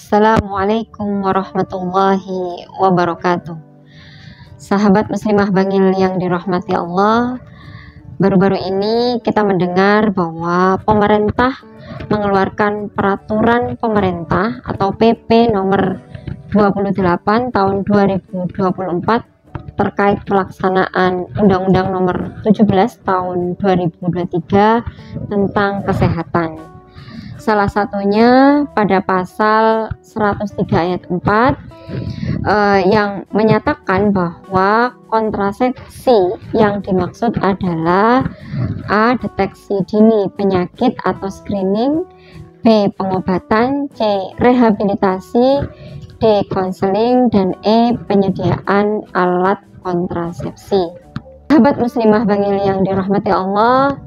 Assalamualaikum warahmatullahi wabarakatuh. Sahabat muslimah Bangil yang dirahmati Allah, baru-baru ini kita mendengar bahwa pemerintah mengeluarkan peraturan pemerintah atau PP nomor 28 tahun 2024 terkait pelaksanaan Undang-Undang nomor 17 tahun 2023 tentang kesehatan. Salah satunya pada pasal 103 ayat 4 yang menyatakan bahwa kontrasepsi yang dimaksud adalah A. Deteksi dini penyakit atau screening, B. Pengobatan, C. Rehabilitasi, D. Konseling, dan E. Penyediaan alat kontrasepsi. Sahabat muslimah Bangil yang dirahmati Allah,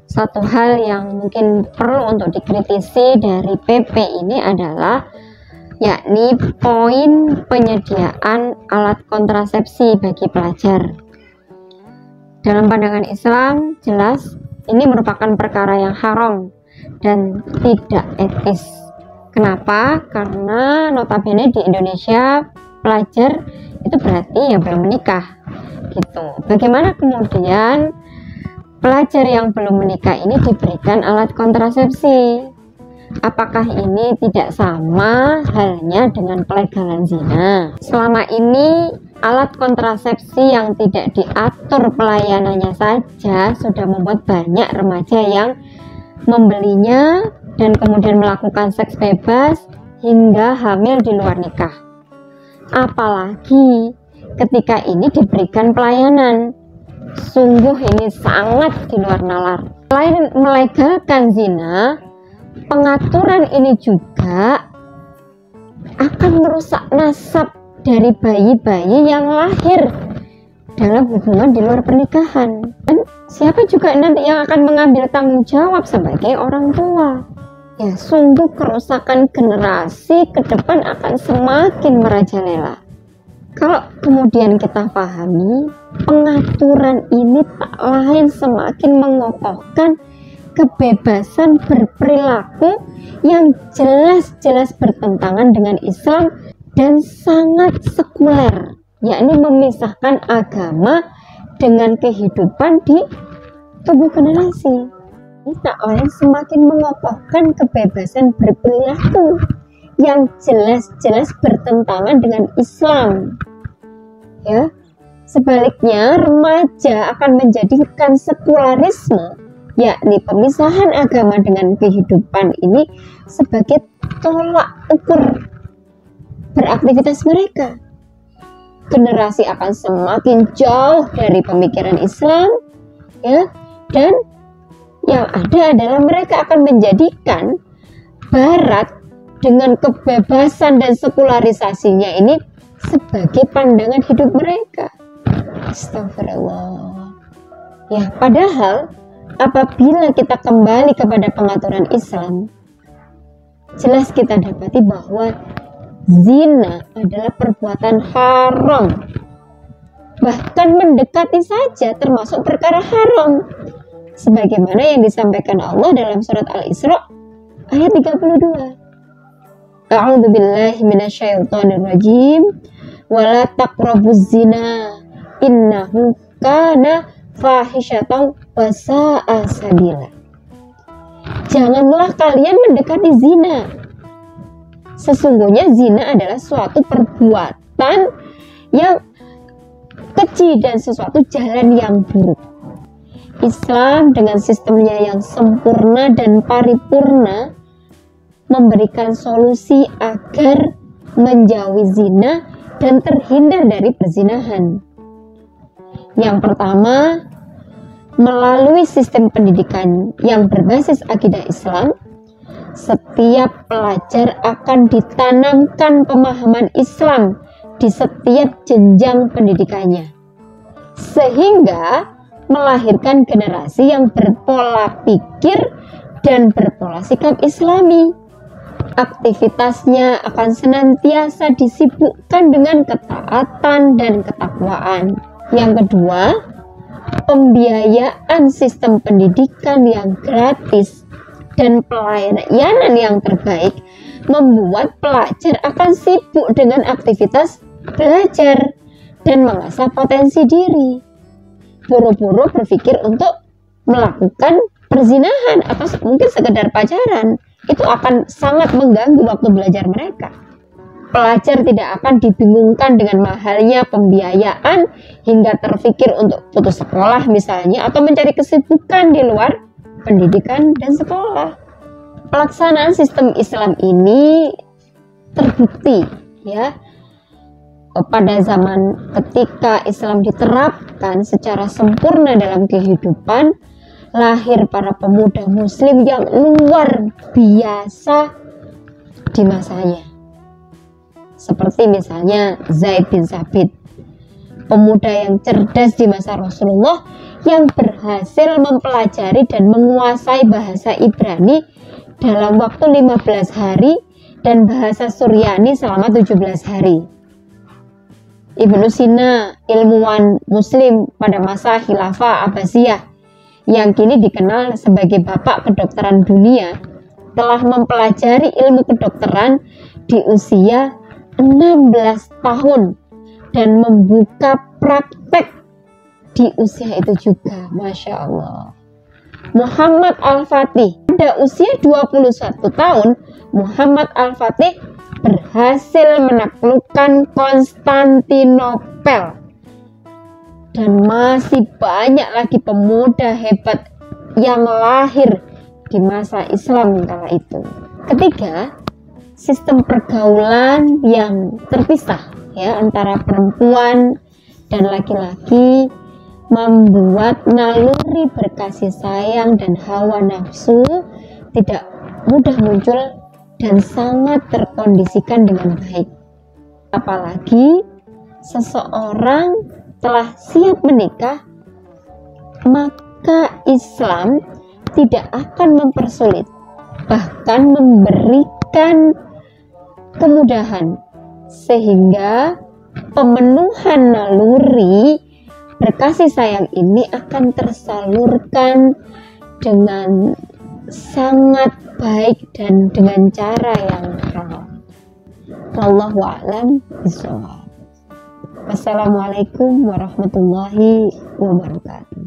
satu hal yang mungkin perlu untuk dikritisi dari PP ini adalah yakni poin penyediaan alat kontrasepsi bagi pelajar. Dalam pandangan Islam, jelas ini merupakan perkara yang haram dan tidak etis. Kenapa? Karena notabene di Indonesia pelajar itu berarti ya belum menikah gitu. Bagaimana kemudian pelajar yang belum menikah ini diberikan alat kontrasepsi? Apakah ini tidak sama halnya dengan pelegalan zina? Selama ini alat kontrasepsi yang tidak diatur pelayanannya saja sudah membuat banyak remaja yang membelinya dan kemudian melakukan seks bebas hingga hamil di luar nikah. Apalagi ketika ini diberikan pelayanan. Sungguh ini sangat di luar nalar. Selain melegalkan zina, pengaturan ini juga akan merusak nasab dari bayi-bayi yang lahir dalam hubungan di luar pernikahan. Dan siapa juga nanti yang akan mengambil tanggung jawab sebagai orang tua? Ya, sungguh kerusakan generasi ke depan akan semakin merajalela. Kalau kemudian kita pahami, pengaturan ini tak lain semakin mengokohkan kebebasan berperilaku yang jelas-jelas bertentangan dengan Islam dan sangat sekuler, yakni memisahkan agama dengan kehidupan di tubuh generasi. Ini tak lain semakin mengokohkan kebebasan berperilaku yang jelas-jelas bertentangan dengan Islam. Ya, sebaliknya remaja akan menjadikan sekularisme, yakni pemisahan agama dengan kehidupan ini sebagai tolak ukur beraktivitas mereka. Generasi akan semakin jauh dari pemikiran Islam, ya, dan yang ada adalah mereka akan menjadikan Barat dengan kebebasan dan sekularisasinya ini sebagai pandangan hidup mereka. Astagfirullah. Ya, padahal apabila kita kembali kepada pengaturan Islam, jelas kita dapati bahwa zina adalah perbuatan haram. Bahkan mendekati saja termasuk perkara haram. Sebagaimana yang disampaikan Allah dalam surat Al-Isra ayat 32. A'udzu billahi minasyaitonir rajim. Wala taqrabuz zina innahu kana fahisyatan wa sa'a sabila. Janganlah kalian mendekati zina. Sesungguhnya zina adalah suatu perbuatan yang keji dan sesuatu jalan yang buruk. Islam dengan sistemnya yang sempurna dan paripurna memberikan solusi agar menjauhi zina dan terhindar dari perzinahan. Yang pertama, melalui sistem pendidikan yang berbasis akidah Islam, setiap pelajar akan ditanamkan pemahaman Islam di setiap jenjang pendidikannya, sehingga melahirkan generasi yang berpola pikir dan berpola sikap Islami. Aktivitasnya akan senantiasa disibukkan dengan ketaatan dan ketakwaan. Yang kedua, pembiayaan sistem pendidikan yang gratis dan pelayanan yang terbaik membuat pelajar akan sibuk dengan aktivitas belajar dan mengasah potensi diri. Buru-buru berpikir untuk melakukan perzinahan atau mungkin sekedar pacaran. Itu akan sangat mengganggu waktu belajar mereka. Pelajar tidak akan dibingungkan dengan mahalnya pembiayaan hingga terpikir untuk putus sekolah misalnya, atau mencari kesibukan di luar pendidikan dan sekolah. Pelaksanaan sistem Islam ini terbukti ya pada zaman ketika Islam diterapkan secara sempurna dalam kehidupan, lahir para pemuda muslim yang luar biasa di masanya. Seperti misalnya Zaid bin Sabit, pemuda yang cerdas di masa Rasulullah yang berhasil mempelajari dan menguasai bahasa Ibrani dalam waktu 15 hari dan bahasa Suryani selama 17 hari. Ibnu Sina, ilmuwan muslim pada masa Khilafah Abbasiyah yang kini dikenal sebagai bapak kedokteran dunia, telah mempelajari ilmu kedokteran di usia 16 tahun dan membuka praktek di usia itu juga. Masya Allah. Muhammad Al-Fatih pada usia 21 tahun, Muhammad Al-Fatih berhasil menaklukkan Konstantinopel, dan masih banyak lagi pemuda hebat yang lahir di masa Islam kala itu. Ketiga, sistem pergaulan yang terpisah ya antara perempuan dan laki-laki membuat naluri berkasih sayang dan hawa nafsu tidak mudah muncul dan sangat terkondisikan dengan baik. Apalagi seseorang telah siap menikah, maka Islam tidak akan mempersulit, bahkan memberikan kemudahan, sehingga pemenuhan naluri berkasih sayang ini akan tersalurkan dengan sangat baik dan dengan cara yang halal. Wallahu a'lam bishawab. Wassalamualaikum warahmatullahi wabarakatuh.